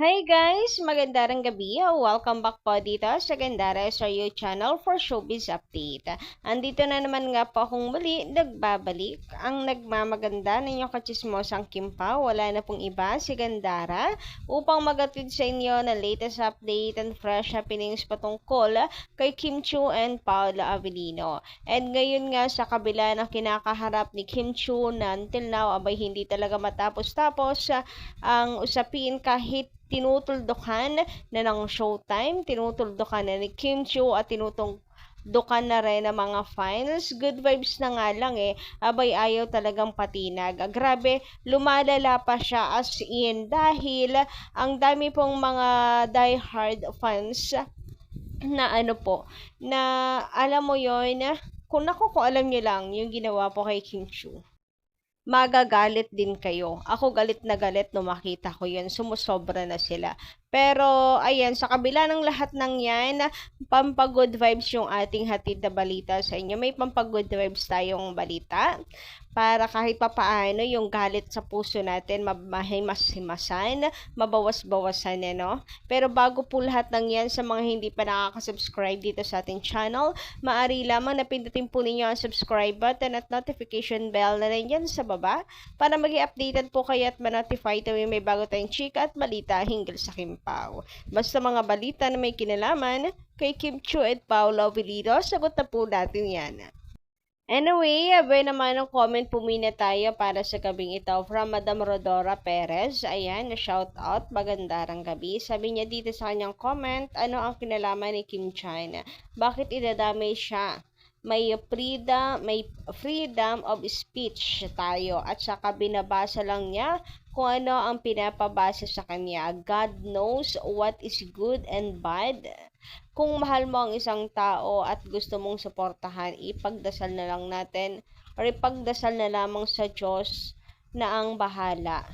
Hi guys! Magandang gabi. Welcome back po dito sa Gandara sa YouTube channel for Showbiz Update. Andito na naman nga po akong muli, nagbabalik. Ang nagmamaganda ninyong kachismosang Kimpa, wala na pong iba, si Gandara, upang magatid sa inyo na latest update and fresh happenings patungkol kay Kim Chiu and Paula Avellino. And ngayon nga sa kabila ng kinakaharap ni Kim Chiu na until now, abay hindi talaga matapos-tapos ang usapin kahit tinutuldukan na ng Showtime, tinutuldukan na ni Kim Chiu at tinutuldukan na rin ng mga fans. Good vibes na nga lang abay ayaw talagang patinag. Grabe, lumalala pa siya as in dahil ang dami pong mga diehard fans na na alam mo yon kung alam niyo lang yung ginawa po kay Kim Chiu, magagalit din kayo. Ako galit na galit nung makita ko yun. Sumusobra na sila. Pero, ayan, sa kabila ng lahat ng yan, pampagood vibes yung ating hatid na balita sa inyo. May pampagood vibes tayong balita para kahit papaano yung galit sa puso natin mahimas-himasan, mabawas-bawasan no? Pero bago po lahat ng yan, sa mga hindi pa nakaka-subscribe dito sa ating channel, maaari lamang na pindutin po ninyo ang subscribe button at notification bell na nandyan sa baba para maging updated po kayo at ma-notify tuwing may bago tayong chika at balita hinggil sa Kim Pao. Basta mga balita na may kinalaman kay Kim Chiu at Paula Avellino, sagot na po natin yan. Anyway, abay naman ng comment pumina tayo para sa gabing ito from Madam Rodora Perez. Ayan, shout out, magandang gabi. Sabi niya dito sa kanyang comment, ano ang kinalaman ni Kim China? Bakit idadamay siya? May freedom of speech tayo at saka binabasa lang niya kung ano ang pinapabasa sa kanya. God knows what is good and bad. Kung mahal mo ang isang tao at gusto mong suportahan, ipagdasal na lang natin or ipagdasal na lamang sa Diyos na ang bahala.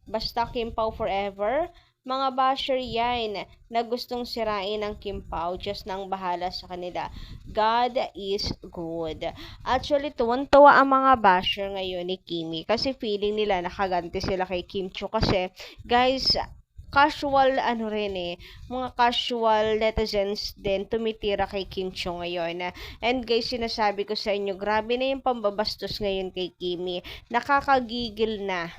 Basta Kim Pao forever. Mga basher yan na gustong sirain ang Kim Pao, Diyos na ang bahala sa kanila. God is good. Actually, tuwan-tuwa ang mga basher ngayon ni Kimi kasi feeling nila nakaganti sila kay Kim Chiu kasi, guys, casual mga casual netizens din tumitira kay Kim Chiu ngayon. And guys, sinasabi ko sa inyo, grabe na yung pambabastos ngayon kay Kimi. Nakakagigil na.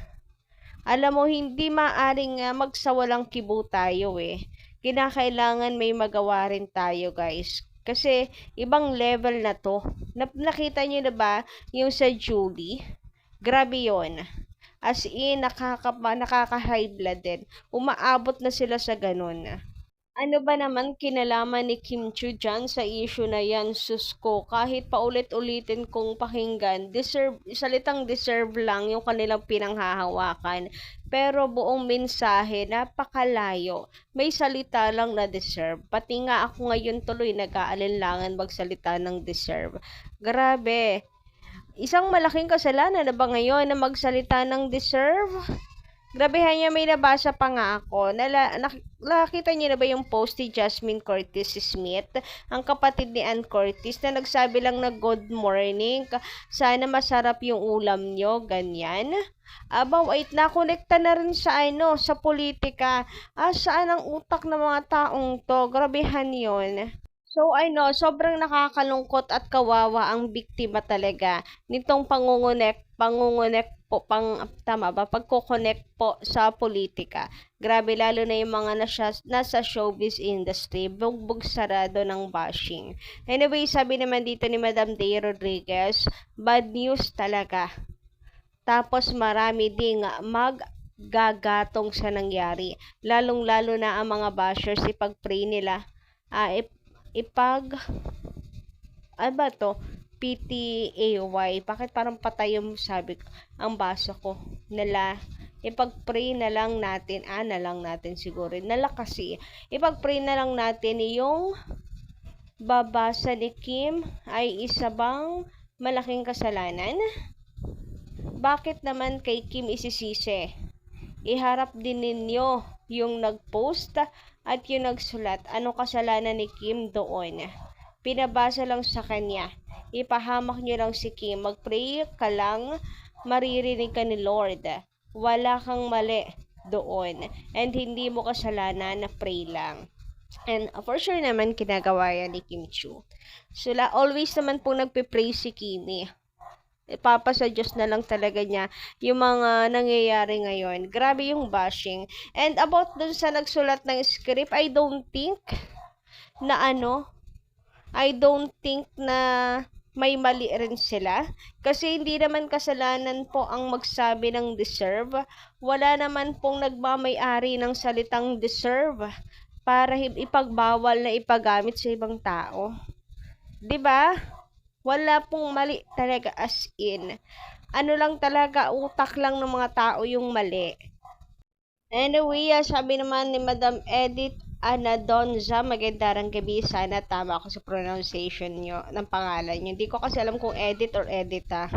Alam mo, hindi maaring magsawalang kibo tayo Kinakailangan may magawa rin tayo, guys. Kasi ibang level na to. Nakita niyo na ba yung sa Julie? Grabe yon. As in, nakaka-high blood din. Umaabot na sila sa ganun. Ano ba naman kinalaman ni Kim Chiu dyan sa issue na yan, sus ko, kahit paulit-ulitin kong pakinggan, salitang deserve lang yung kanilang pinanghahawakan. Pero buong mensahe, napakalayo. May salita lang na deserve. Pati nga ako ngayon tuloy nag-aalinlangan magsalita ng deserve. Grabe. Isang malaking kasalanan na ba ngayon na magsalita ng deserve? Grabehan niya, may nabasa pa nga ako. Nakita niyo na ba yung post ni Jasmine Curtis Smith, ang kapatid ni Ann Curtis, na nagsabi lang na good morning, sana masarap yung ulam nyo, ganyan. Aba, wait, nakonekta na rin sa sa politika. Saan ang utak ng mga taong to? Grabehan yon. So, sobrang nakakalungkot at kawawa ang biktima talaga nitong pangungunek po, pagko-connect po sa politika. Grabe, lalo na yung mga nasa showbiz industry, bugbog sarado ng bashing. Anyway, sabi naman dito ni Madam Day Rodriguez, bad news talaga. Tapos marami ding gagatong sa nangyari. Lalong-lalo na ang mga bashers, ipag-pray nila, PTAY. Bakit parang patay yung sabi ko, ang basa ko? Ipag-pray na lang natin, na lang natin siguro. Kasi, ipag-pray na lang natin yung babasa ni Kim ay isa bang malaking kasalanan? Bakit naman kay Kim isisisi? Iharap din ninyo yung nag-post at yung nagsulat. Ano kasalanan ni Kim doon? Pinabasa lang sa kanya. Ipahamak nyo lang si Kim. Mag-pray ka lang, maririnig ka ni Lord. Wala kang mali. doon. And hindi mo kasalanan na pray lang. And for sure naman ginagawa yan ni Kim Chiu. So always naman po nagpe-pray si Kimi. Ipapasa Diyos na lang talaga niya yung mga nangyayari ngayon. Grabe yung bashing. And about dun sa nagsulat ng script, I don't think na may mali rin sila. Kasi hindi naman kasalanan po ang magsabi ng deserve. Wala naman pong nagmamay-ari ng salitang deserve para ipagbawal na ipagamit sa ibang tao. 'Di ba? Wala pong mali talaga, as in. Ano lang talaga, utak lang ng mga tao yung mali. Anyway, sabi naman ni Madam Edith Anadonza, magandang gabi. Sana tama ako sa pronunciation nyo ng pangalan nyo. Hindi ko kasi alam kung edit or edita.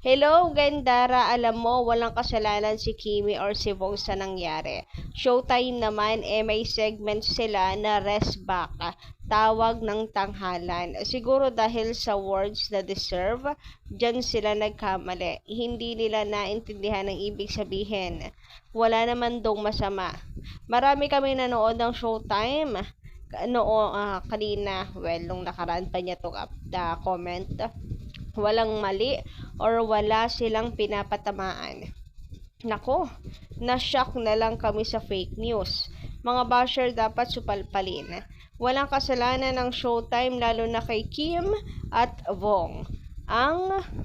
Hello, Gandara. Alam mo, walang kasalanan si Kimi or si Vong sa nangyari. Showtime naman, may segment sila na rest back. Tawag ng tanghalan. Siguro dahil sa words na deserve, dyan sila nagkamali. Hindi nila naintindihan ang ibig sabihin. Wala naman dong masama. Marami kami nanood ng Showtime kanina. Well, nung nakaraan pa niya itong comment. Walang mali or wala silang pinapatamaan. Nako, na-shock na lang kami sa fake news. Mga basher dapat supalpalin. Walang kasalanan ng Showtime lalo na kay Kim at Vong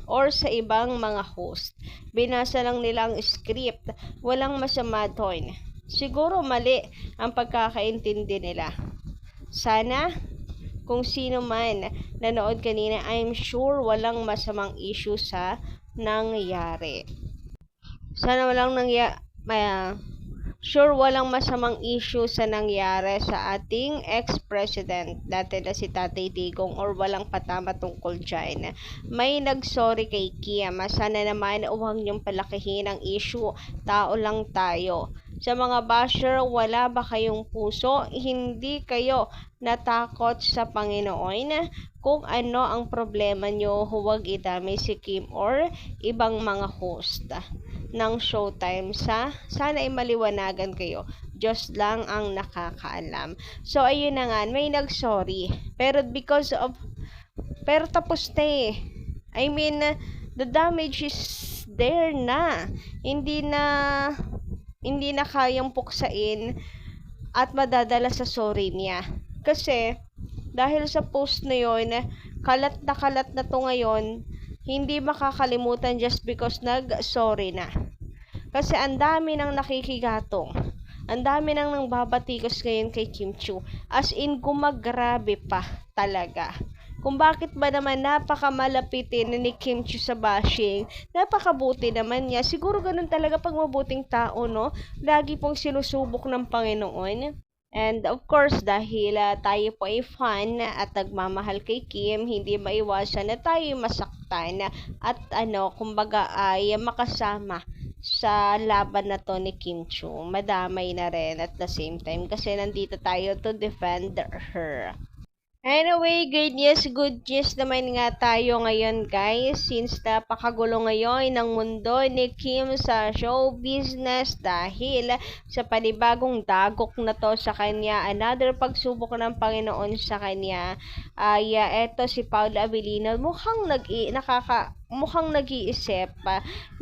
or sa ibang mga host. Binasa lang nila ang script. Walang masama doon. Siguro mali ang pagkakaintindi nila. Sana kung sino man nanood kanina, I'm sure walang masamang issue sa nangyari. Sana walang walang masamang issue sa nangyari sa ating ex-president dati na si Tatay Digong or walang patama tungkol dyan. May nagsorry kay Kim. Sana naman huwag niyong palakihin ang issue. Tao lang tayo. Sa mga basher, wala ba kayong puso? Hindi kayo natakot sa Panginoon? Kung ano ang problema nyo, huwag idamay si Kim or ibang mga host ng Showtime. Sana ay maliwanagan kayo. Diyos lang ang nakakaalam. So, ayun na nga, may nag-sorry. Pero pero tapos na eh. I mean, the damage is there na. Hindi na kayang puksain at madadala sa sorry niya. Kasi, dahil sa post na yon, kalat na to ngayon, hindi makakalimutan just because nag-sorry na. Kasi ang dami nang nakikigatong. Ang dami nang babatikos ngayon kay Kim Chiu. As in, gumagrabe pa talaga. Kung bakit ba naman napakamalapitin ni Kim Chiu sa bashing, napakabuti naman niya. Siguro ganun talaga pag mabuting tao, no? Lagi pong sinusubok ng Panginoon. And of course, dahil tayo po ay fan at nagmamahal kay Kim, hindi maiwasan na tayo masaktan at kumbaga ay makasama sa laban na to ni Kim Chiu. Madamay na rin at the same time kasi nandito tayo to defend her. Anyway, good news naman nga tayo ngayon guys, since napakagulo ngayon ng mundo ni Kim sa show business dahil sa panibagong dagok na to sa kanya, another pagsubok ng Panginoon sa kanya. Eto si Paolo Abilino mukhang nag-iisip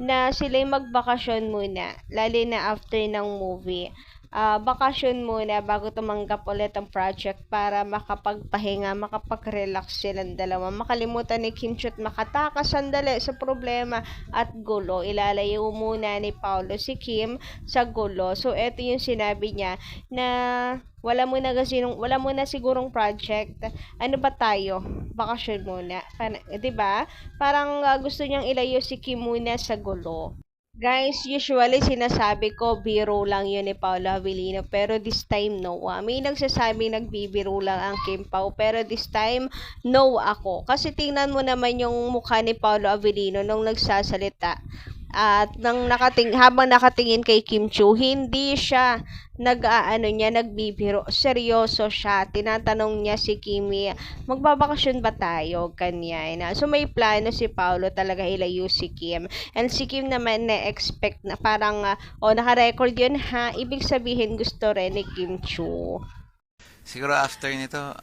na sila'y magbakasyon muna, lalo na after ng movie. Bakasyon muna bago tumanggap ulit ang project para makapagpahinga, makapag-relax silang dalawa. Makalimutan ni Kim Chiu at makatakas sandali sa problema at gulo. Ilalayo muna ni Paolo si Kim sa gulo. So, eto yung sinabi niya na wala muna sigurong project. Ano ba tayo? Bakasyon muna. 'Di ba? Parang gusto niyang ilayo si Kim muna sa gulo. Guys, usually sinasabi ko biro lang yun ni Paolo Abilino, pero this time no. May nagsasabing nagbibiro lang ang Kim Pao, pero this time no ako. Kasi tingnan mo naman yung mukha ni Paolo Abilino nung nagsasalita. At habang nakatingin kay Kim Chu, hindi siya nagbibiro. Seryoso siya. Tinatanong niya si Kimi, magbabakasyon ba tayo? Ganyan. So may plano si Paolo talaga ilayo si Kim. And si Kim naman na-expect na parang, naka-record yun ha. Ibig sabihin gusto rin ni Kim Chu. Siguro after nito,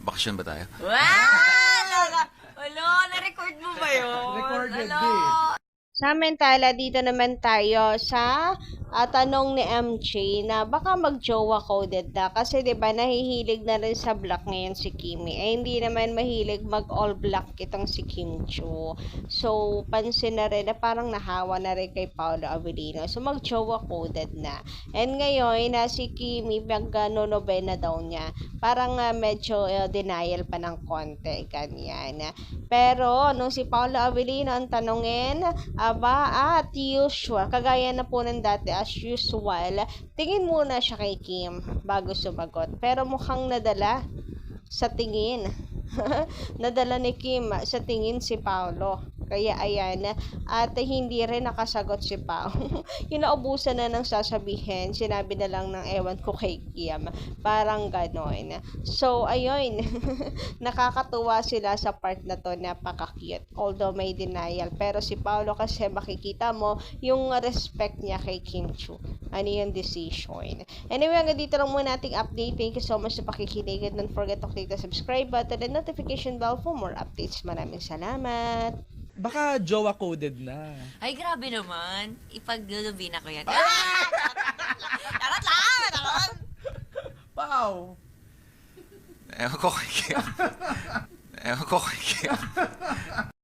bakasyon ba tayo? Wow! Wala, na-record mo ba yun? Recorded, Wala. babe. Samantala, dito naman tayo sa tanong ni MJ na baka mag-jowa coded na. Kasi 'di ba nahihilig na rin sa black ngayon si Kimi. Hindi naman mahilig mag-all black itong si Kim Chu. So, pansin na rin na parang nahawa na rin kay Paolo Avellino. So, mag-jowa coded na. And ngayon, si Kimi, nag-novena daw niya. Parang medyo denial pa ng konti. Ganyan. Pero, nung si Paolo Avellino ang tanungin, at usual, kagaya na po ng dati, as usual, tingin muna siya kay Kim bago sumagot. Pero mukhang nadala sa tingin. Nadala ni Kim sa tingin si Paolo. Kaya ayan, at hindi rin nakasagot si Pao. Yung naubusan na ng sasabihin, sinabi na lang ng ewan ko kay Kim. Parang ganon. So, ayun. Nakakatuwa sila sa part na to, napaka-cute. Although may denial. Pero si Paolo kasi makikita mo yung respect niya kay Kim Chu. Ano yung decision. Anyway, hanggang dito lang muna ating update. Thank you so much sa pakikinig. And don't forget to click the subscribe button and notification bell for more updates. Maraming salamat. Baka jowa coded na. Ay, grabe naman. Ipaglulubin ako yan. Charot lang! Charot! Wow! Ewan ko kay Kim.